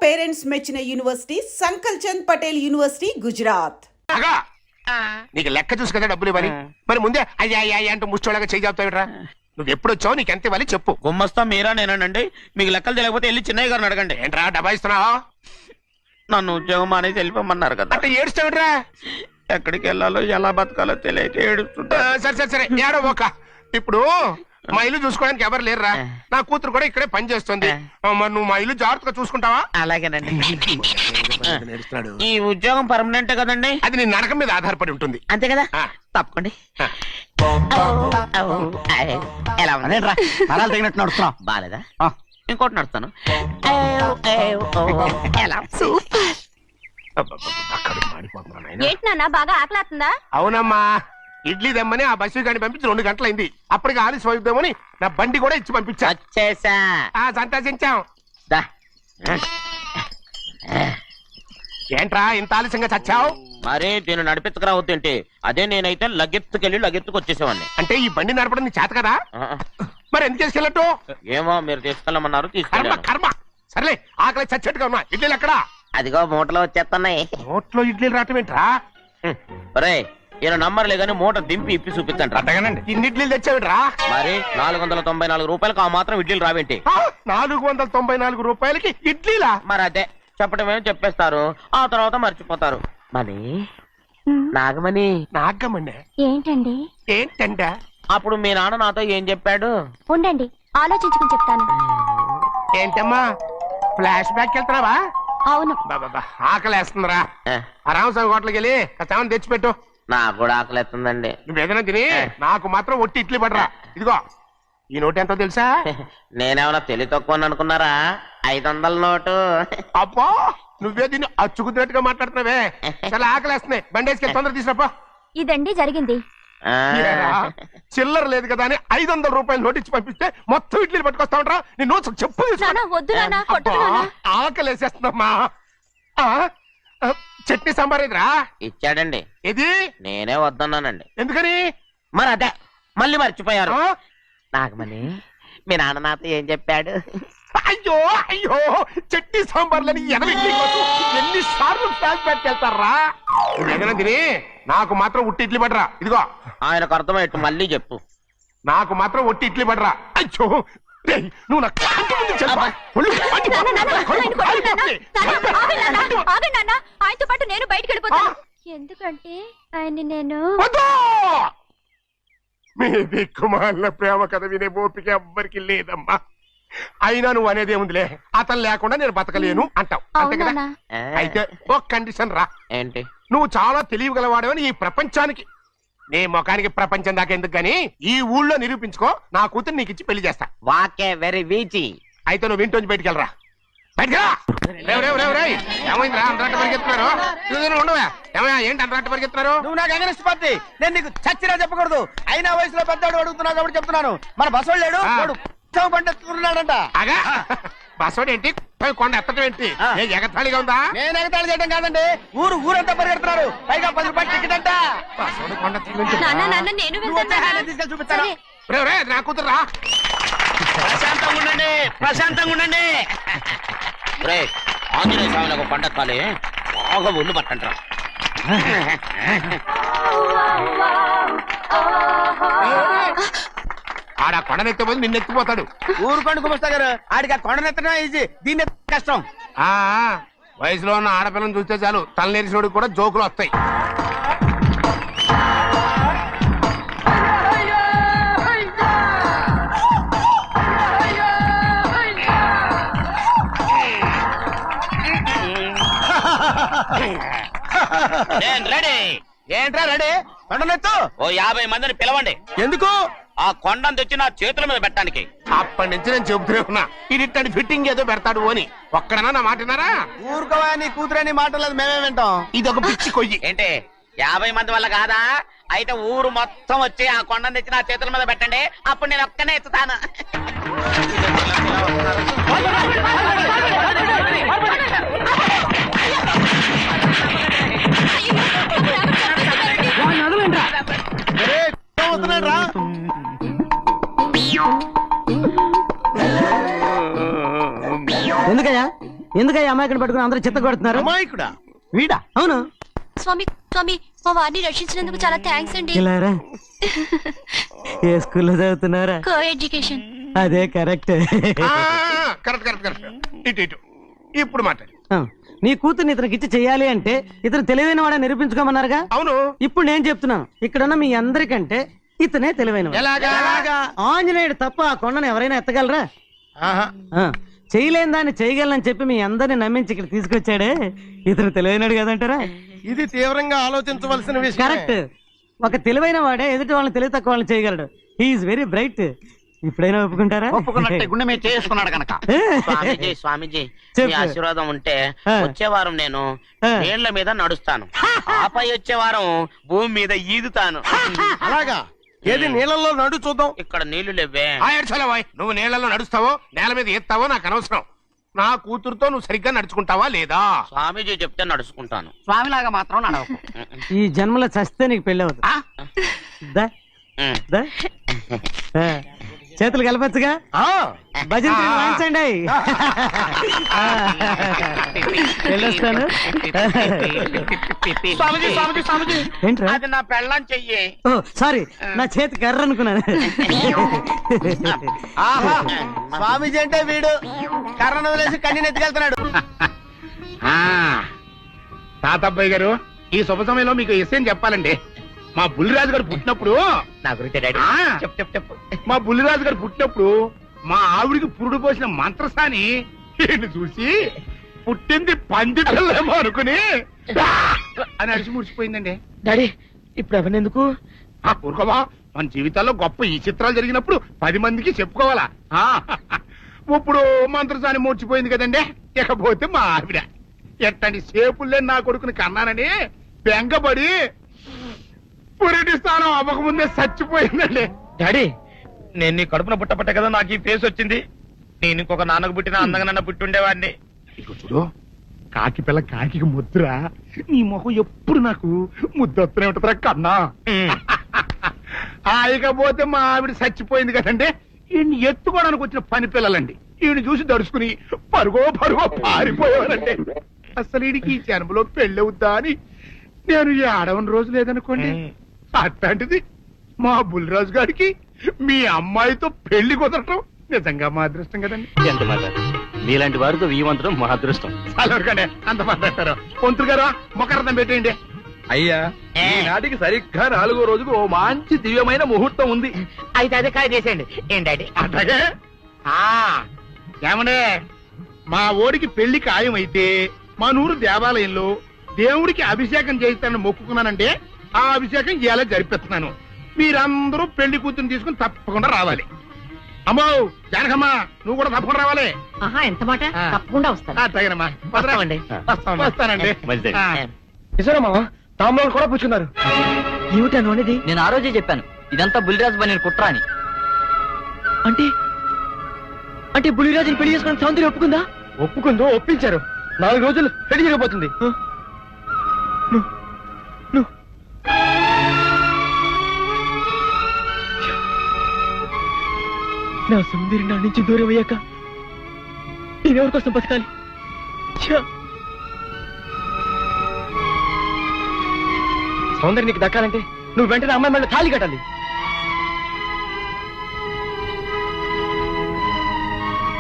Parents మెచ్చిన university సంకల్ Chand Patel university Gujarat. నీకు లెక్క చూసి కదా డబ్బులు ఇవ్వాలి, మరి ముందే అయ్యా అయ్యా అంటూ ముష్టోళ్ళగా చేయి చెప్తావిట్రా. నువ్వు ఎప్పుడు వచ్చావు, నీకు ఎంత ఇవ్వాలి చెప్పు. గుమ్మస్తా మీరా నేనండి. మీకు లెక్కలు తెలియకపోతే వెళ్ళి చిన్నయ్య గారిని అడగండి. ఏంట్రా డబ్బా ఇస్తున్నావా? నన్ను ఉద్యోగం అనేది వెళ్ళిపోమన్నారు కదా. అంటే ఏడుస్తావిట్రా? ఎక్కడికి వెళ్ళాలో ఎలా బతకాలో తెలియక ఏడుస్తుంటా. సరే సరే సరే ఏడో ఒక. ఇప్పుడు మా ఇల్లు చూసుకోవడానికి ఎవరు లేరురా, నా కూతురు కూడా ఇక్కడే పని చేస్తుంది. మరి నువ్వు మా ఇల్లు జాగ్రత్తగా చూసుకుంటావా? అలాగేనండి. ఈ ఉద్యోగం పర్మనెంట్ కదండి? అది నీ నరకం మీద ఆధారపడి ఉంటుంది. అంతే కదా, తప్పకండి. ఎలా నరాలు తగినట్టు నడుస్తున్నా. బాలేదా? ఇంకోటి నడుస్తాను. ఏంటి నాన్న బాగా ఆకలాతుందా? అవునమ్మా, ఇడ్లీ దమ్మని ఆ బస్సు గాని పంపించి 2 గంటలైంది. అప్పటికి ఆలస్యం అవుతామని నా బండి కూడా ఇచ్చి పంపించా. వచ్చేసా. సంతోషించాం. ఏంట్రా ఇంత ఆలస్యంగా చచ్చావు? మరి దీన్ని నడిపించకరావద్దేంటి? అదే నేనైతే లగెత్తుకెళ్ళి లగెత్తుకు వచ్చేసేవాడిని. అంటే ఈ బండి నడపడం నీ చేత కదా? మరి ఎందుకు తీసుకెళ్ళట్టు? ఏమో మీరు తీసుకెళ్ళమన్నారు, కర్మ తీసుకెళ్ళాను. కర్మ. సర్లే, ఆకలి చచ్చేట్టుగా ఉన్నా. ఇడ్లీలు ఎక్కడా? అదిగో మూటలో వచ్చేస్తున్నాయి. నోట్లో ఇడ్లీలు రావటం ఏంట్రా? ఒరే, ఈయన నంబర్లే గానీ మూట దింపి ఇప్పి చూపించండి. అట్టగానండి. ఇన్ని ఇడ్లీలు తెచ్చావిడ్రా? మరి 494 రూపాయలకు ఆ మాత్రం ఇడ్లీలు రావేంటి? 494 రూపాయలకి ఇడ్లీలా? మరి అదే చెప్పడమేమో చెప్పేస్తారు, ఆ తర్వాత మర్చిపోతారు. మరి నాగమణి. నాగమ్మండి ఏంటండి? ఏంటంట? అప్పుడు మీ నాన్న నాతో ఏం చెప్పాడు? ఉండండి ఆలోచించుకుని చెప్తాను. ఏంటమ్మా, ఫ్లాష్ బ్యాక్ వెళ్తున్నావా? అవును. బాబా ఆకలేస్తుందిరా. రామస్వామి హోటల్కి వెళ్ళి కాస్త తెచ్చిపెట్టు. నాకు కూడా ఆకలిస్తుందండి. నువ్వు ఏదైనా తిని నాకు మాత్రం ఒట్టి ఇడ్లీ పడరా. ఇదిగో ఈ నోటు ఎంతో తెలుసా? నేనేమన్నా తెలివి తక్కువ అనుకున్నారా? 500 నోటు. అబ్బా, నువ్వే దీన్ని అచ్చుకుతున్నట్టుగా మాట్లాడుతున్నావే. చాలా ఆకలేస్తున్నాయి, బండేసుకెళ్ళి తొందర తీసుకురాపో. ఇదండి జరిగింది. చిల్లర లేదు కదా అని 500 రూపాయలు నోటు ఇచ్చి పంపిస్తే మొత్తం ఇడ్లీలు పట్టుకొస్తా ఉంటా. నీ నోట్స్ చెప్పు. వద్దు నాన్న, కొట్టకు నాన్న. ఆకలేసేస్తుందమ్మా. చట్నీ సాంబార్ ఇదిరా? ఇచ్చాడండి. ఇది నేనే వద్దన్నానండి. ఎందుకని? మరి అదే మళ్ళీ మర్చిపోయారు. నాగమణి, మీ నాన్న నాతో ఏం చెప్పాడు? అయ్యో అయ్యో, చట్నీ సాంబార్లని ఎన్ని సార్లు ప్యాక్ పెట్టుకెళ్తారా? ఏదైనా తిని నాకు మాత్రం ఉట్టి ఇడ్లీ పడరా. ఇదిగో ఆయనకు అర్థమయ్యట్టు మళ్ళీ చెప్పు. నాకు మాత్రం ఒట్టి ఇడ్లీ పడరా. అయ్యో నువ్వు నా కంటి ముందు చెప్పు. ఆయనతో పాటు నేను బయటకు వెళ్ళిపోతాను. ఎందుకంటే ఆయన్ని నేను మీ దిక్కుమాల ప్రేమ కథ వినే ఓపిక ఎవ్వరికి లేదమ్మా. అయినా నువ్వు అనేదేముందిలే, అతను లేకుండా నేను బతకలేను అంటావు, అంతే కదా? అయితే ఒక కండిషన్ రా. ఏంటి? నువ్వు చాలా తెలియగలవాడవని ఈ ప్రపంచానికి, నీ ముఖానికి ప్రపంచం దాకా ఎందుకు గాని ఈ ఊళ్ళో నిరూపించుకో. నా కూతురు నీకు ఇచ్చి పెళ్లి చేస్తా. వాకే వెరీ వీచి. అయితే నువ్వు ఇంటి బయటికి వెళ్ళరా. ఏమైందిరా అంతరాట పరిగెత్తున్నారు? ఉండవా? ఏమయ్యా ఏంటి అంతరాట పరిగెత్తున్నారు? నువ్వు నాకు అగనిస్ట్ పార్టీ, నేను నీకు చచ్చినా చెప్పకూడదు. అయినా వయసులో పెద్దవాడు అడుగుతున్నావు కాబట్టి చెప్తున్నాను. మన బసవాడు లేడు, వాడు పండిస్తున్నాడంట. అగా బసోడు ఏంటి, కొండ ఎత్తడం ఏంటి? ఎగతాళిగా ఉందా? నేను ఎగతాళి చేయడం కాదండి, ఊరంతా పరిగెడుతున్నారు. పైగా 10 రూపాయలు టికెట్ అంట. బసోడు కొండ తీసుకెళ్ళి చూపిస్తాను. నా కూతురు రా. ప్రశాంతంగా ఉండండి, ప్రశాంతంగా ఉండండి. ఆంజనేయ స్వామికి ఒక పండగ కాలే, బాగా ఒళ్ళు పట్టంటారా. ఆడ కొండనెత్తిపోతే నిన్నెత్తిపోతాడు. ఊరుకోండి కుమస్తా గారు, ఆడికి ఆ కొండనెత్తడం ఈజీ, దీన్ని కష్టం. వయసులో ఉన్న ఆడపిల్లని చూస్తే చాలు తలనేరిసినోడికి కూడా జోకులు వస్తాయి. ఏంట్రా రెడీ? కొండనెత్తు. ఓ 50 మందిని పిలవండి. ఎందుకు? ఆ కొండను తెచ్చి నా చేతుల మీద పెట్టడానికి. అప్పటి నుంచి నేను చెబుతూనే ఉన్నా, ఇది ఫిట్టింగ్ ఏదో పెడతాడు అని. ఒక్కడనా నా మాట విన్నారా? ఊరుకోవా, నీ కూతురని మాటలేదు, మేమే వింటాం. ఇది ఒక పిచ్చి కొయ్యి. ఏంటి 50 మంది వల్ల కాదా? అయితే ఊరు మొత్తం వచ్చి ఆ కొండను తెచ్చి నా చేతుల మీద పెట్టండి, అప్పుడు నేను ఒక్కనే ఎత్తుతాను. ఎందుకయ్యా ఎందుకు ఈ అమాయకుని పట్టుకుని అందరూ చిత్త కొడుతున్నారు? అమాయకుడా? వీడా? అవును. స్వామి స్వామి మా వారిని రక్షించినందుకు చాలా థ్యాంక్స్ అండి. ఇలారా ఏ స్కూల్లో చదువుతున్నారా? Co education. అదే కరెక్ట్. Correct correct correct. ఇటు ఇటు ఇప్పుడు మాట్లాడు. నీ కూతుర్ని ఇతనికి ఇచ్చి చెయ్యాలి అంటే ఇతను తెలివైన వాడే నిరూపించుకోమన్నారుగా. అవును. ఇప్పుడు నేను చెప్తున్నాను, ఇక్కడున్న మీ అందరికంటే ఇతనే తెలివైన. ఎలాగా? ఆంజనేయుడు తప్ప ఆ కొండను ఎవరైనా ఎత్తగలరా? ఆహా. చేయలేని దాన్ని చేయగలనని చెప్పి మీ అందరిని నమ్మించి ఇక్కడ తీసుకొచ్చాడే, ఇతను తెలివైనడు కదంటారా? ఇది తీవ్రంగా ఆలోచించవలసిన విషయం. కరెక్ట్. ఒక తెలివైన వాడే ఎదుటి వాళ్ళని తెలివి తక్కువ వాళ్ళని చేయగలడు. He is very bright. ఇప్పుడైనా ఒప్పుకుంటారా? ఒప్పుకున్నట్టే గుండె మీద చేసుకున్నాడు కనుక. స్వామీజీ స్వామీజీ చెప్పు. మీ ఆశీర్వాదం ఉంటే వచ్చే వారం నేను నీళ్ల మీద నడుస్తాను, ఆపై వచ్చే వారం భూమి మీద ఈదుతాను. అలాగా? ఏది నీళ్ళల్లో నడు చూద్దాం. ఇక్కడ నీళ్లు లేవే. నువ్వు నీళ్ళలో నడుస్తావో నేల మీద ఎత్తావో నాకు అనవసరం. నా కూతురుతో నువ్వు సరిగ్గా నడుచుకుంటావా లేదా? స్వామీజీ చెప్తే నడుచుకుంటాను, స్వామిలాగా మాత్రం నడవకు. ఈ జన్మలో చస్తే నీకు పెళ్ళి అవుతుంది. దా, దా. చేతులు కలపచ్చుగా. భజన వాయించండి. వెళ్ళొస్తాను. స్వామీజీ స్వామీజీ స్వామీజీ ఏంట్రా? అది నా పెళ్ళం చెయ్యి. ఓ సారీ, నా చేతి కర్ర అనుకున్నాను. స్వామీజీ అంటే వీడు కర్రను వదిలేసి కన్నీని ఎత్తుకెళ్తున్నాడు. తాతబ్బాయి గారు, ఈ శుభ సమయంలో మీకు విషయం చెప్పాలండి. మా బుల్లిరాజు గారు పుట్టినప్పుడు నా గురించి డాడీ చెప్పు చెప్పు చెప్పు. మా బుల్లిరాజు గారు పుట్టినప్పుడు మా ఆవిడికి పురుడు పోసిన మంత్రసాని ఈయన్ని చూసి పుట్టింది పంది పిల్లేమో అనుకుని అని అడిచి ముడిచిపోయిందండి. డాడీ ఇప్పుడు అవన్నెందుకు? ఊరుకోవా, మన జీవితాల్లో గొప్ప ఈ చిత్రాలు జరిగినప్పుడు 10 మందికి చెప్పుకోవాలా? ఇప్పుడు మంత్రసాని మూర్చిపోయింది కదండి. ఇకపోతే మా ఆవిడ ఎట్టండి సేపుల్లే నా కొడుకుని కన్నానని బెంగపడి పురిటి స్థానం అవ్వకముందే చచ్చిపోయిందండి. డాడీ నేను నీ కడుపున పుట్టపట్ట కదా నాకు ఈ ఫేస్ వచ్చింది. నేను ఇంకొక నాన్నకు పుట్టిన అందంగా నన్ను పుట్టుండేవాడిని. ఇక చూడు, కాకి పిల్ల కాకి ముద్దురా. నీ మొహం ఎప్పుడు నాకు ముద్దొత్తనే ఉంటుందిరా కన్నా. ఇకపోతే మా ఆవిడ చచ్చిపోయింది కదండి. ఈయన్ని ఎత్తుకోవడానికి వచ్చిన పని పిల్లలండి. ఈయన చూసి దడుచుకుని పరుగో పారిపోయేవారండి. అసలు ఈడికి ఈ జన్మలో పెళ్ళవుద్దా అని నేను ఈ ఆడవని రోజు లేదనుకోండి. అట్లాంటిది మా బుల్లిరాజు గారికి మీ అమ్మాయితో పెళ్లి కుదరటం నిజంగా మా అదృష్టం కదండి. ఎంత మాట, మీలాంటి వారితో వీవంతరం మా అదృష్టం. అలాగే అంత మాట్లాడతారు. పొంతులు గారు మొకరదం పెట్టేయండి. అయ్యా, ఈనాటికి సరిగ్గా 4వ రోజుకు ఓ మంచి దివ్యమైన ముహూర్తం ఉంది. అయితే అదే కాయ చేసేయండి. ఏంటి అట్లాగే ఏమనే, మా ఓడికి పెళ్లి ఖాయమైతే మా నూరు దేవాలయంలో దేవుడికి అభిషేకం చేయిస్తానని మొక్కుకున్నానంటే ఆ అభిషేకం ఇలా జరిపిస్తున్నాను. మీరందరూ పెళ్లి కూతురు తీసుకుని తప్పకుండా రావాలి. అమ్మో జానకమ్మ, నువ్వు కూడా తప్పకుండా రావాలి. ఎంత మాట, తప్పకుండా వస్తాను. అట్లాగేనమ్మా, వస్తామండి. వస్తానండి. నిజమా? తాంబూలాలు కూడా పుచ్చుకున్నారు. ఏమిటను అనేది? నేను ఆ రోజే చెప్పాను, ఇదంతా బుల్లిరాజు బని కుట్ర అని. అంటే అంటే బుల్లిరాజుని పెళ్లి చేసుకుని సౌందర్యం ఒప్పుకుందా? ఒప్పుకుందో, ఒప్పించారు. 4 రోజులు పెళ్లి జరగబోతుంది. నా సౌందర్యం నా నుంచి దూరం అయ్యాక నేనెవరి కోసం బతకాలి? సౌందర్యం నీకు దక్కాలంటే నువ్వు వెంటనే అమ్మాయి మళ్ళీ తాళి కట్టాలి.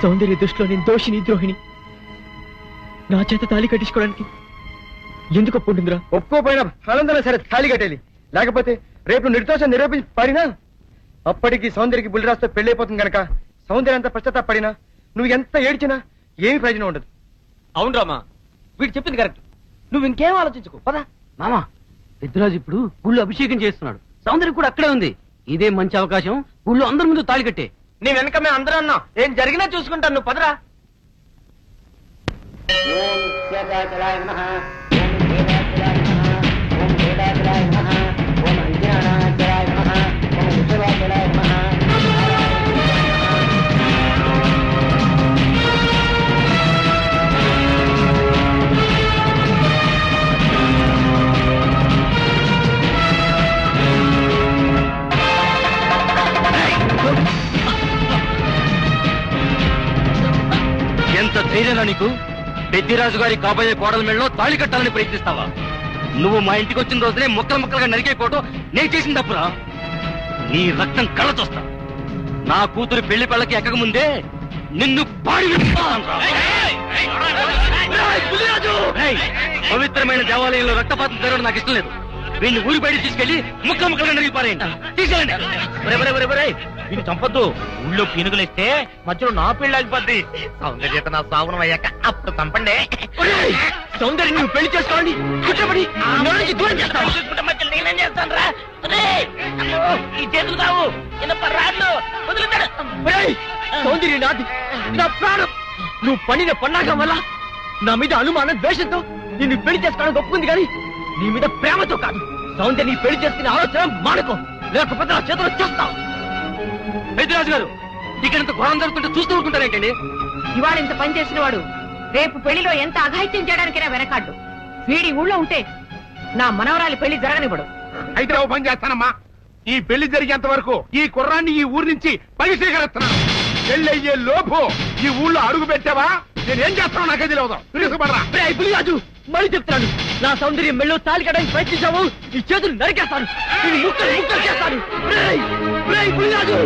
సౌందర్య దృష్టిలో నేను దోషిని, ద్రోహిణి. నా చేత తాళి కట్టించుకోవడానికి ఎందుకు ఒప్పుకుంటుందిరా? ఒప్పుకోపోయినా ఆనందం సరే తాళి కట్టేది. లేకపోతే రేపు నిర్దోషం నిరూపించి పడినా అప్పటికి సౌందర్యకి బుల్లిరాజుతో పెళ్లి అయిపోతుంది కనుక సౌందర్యం అంత పశ్చాత్తాపడినా నువ్వు ఎంత ఏడ్చినా ఏమి ప్రయోజనం ఉండదు. అవును రామా, వీడు చెప్పింది కరెక్ట్. నువ్వు ఇంకేం ఆలోచించుకో, పదా. మామా, పెద్దరాజు ఇప్పుడు ఊళ్ళో అభిషేకం చేస్తున్నాడు. సౌందర్యం కూడా అక్కడే ఉంది. ఇదే మంచి అవకాశం, ఊళ్ళో అందరి ముందు తాళి కట్టే. నీ వెనక మేము అందరం అన్నాం, ఏం జరిగినా చూసుకుంటాను, నువ్వు పదరా. ఎంత ధైర్యంలో నీకు? పెద్దిరాజు గారి కాబోయే కోడల మెళ్ళలో తాళి కట్టాలని ప్రయత్నిస్తావా? నువ్వు మా ఇంటికి వచ్చిన రోజునే ముక్కలు ముక్కలుగా నరికేయకపోవడం నేను చేసిన తప్పురా. నీ రక్తం కళ్ళ చూస్తా. నా కూతురు పెళ్లి పెళ్ళకి ఎక్కక ముందే నిన్ను పాడి విడుస్తానురా. పవిత్రమైన దేవాలయంలో రక్తపాతం జరగడం నాకు ఇష్టం లేదు. వీడిని ఊరి బయట తీసుకెళ్లి ముక్కలు ముక్కలుగా నరిగి పారేయండి. తీసుకెళ్ళండి. వీళ్ళు చంపొద్దు. ఊళ్ళో పీనుగులేస్తే మధ్యలో నా పెళ్లి ఆగిపోద్ది. సౌందర్యత నా సాగునం అయ్యాక అప్పుడు చంపండి. సౌందర్యం నువ్వు పెళ్లి చేసుకోండి. కూర్చోబడి దూరం చేస్తావు. మధ్యలో నేనేం చేస్తాను రా? ఈ చేతులు కావు రాళ్ళు వదులుతాడు. సౌందర్య నాది, నా ప్రాణం. నువ్వు పండిన పన్నాగం వల్ల నా మీద అనుమానం, ద్వేషంతో నిన్ను పెళ్లి చేసుకోవడానికి ఒప్పుకుంది, కానీ నీ మీద ప్రేమతో కాదు. సౌందర్య నీ పెళ్లి చేసుకునే ఆలోచన మానుకో, లేకపోతే నా చేతులు చేస్తావు. పెద్దరాజు గారు, ఇక్కడంత ఘోరం జరుగుతుంటే చూస్తూ ఊరుకుంటారేంటండి? ఇవాళ ఇంత పని చేసిన వాడు రేపు పెళ్లిలో ఎంత అఘాయిత్యం చేయడానికైనా వెనకాడ్డు. వీడి ఊళ్ళో ఉంటే నా మనవరాలి పెళ్లి జరగనివ్వడు. అయితే ఓ పని చేస్తానమ్మా, ఈ పెళ్లి జరిగేంత వరకు ఈ కుర్రాన్ని ఈ ఊరి నుంచి పరిశీకరిస్తున్నాను. పెళ్లి అయ్యే లోపు ఈ ఊళ్ళో అడుగు పెట్టావా నేనేం చేస్తానో నాకే తెలియదు. పిలుసుకుపడరా. పులిరాజు, మళ్ళీ చెప్తున్నాను, నా సౌందర్యం మెళ్ళో తాళి కట్టడానికి ప్రయత్నించావు, ఈ చేతులు నరికేస్తాను, ముక్కలు ముక్కలు చేస్తాను. పులిరాజు,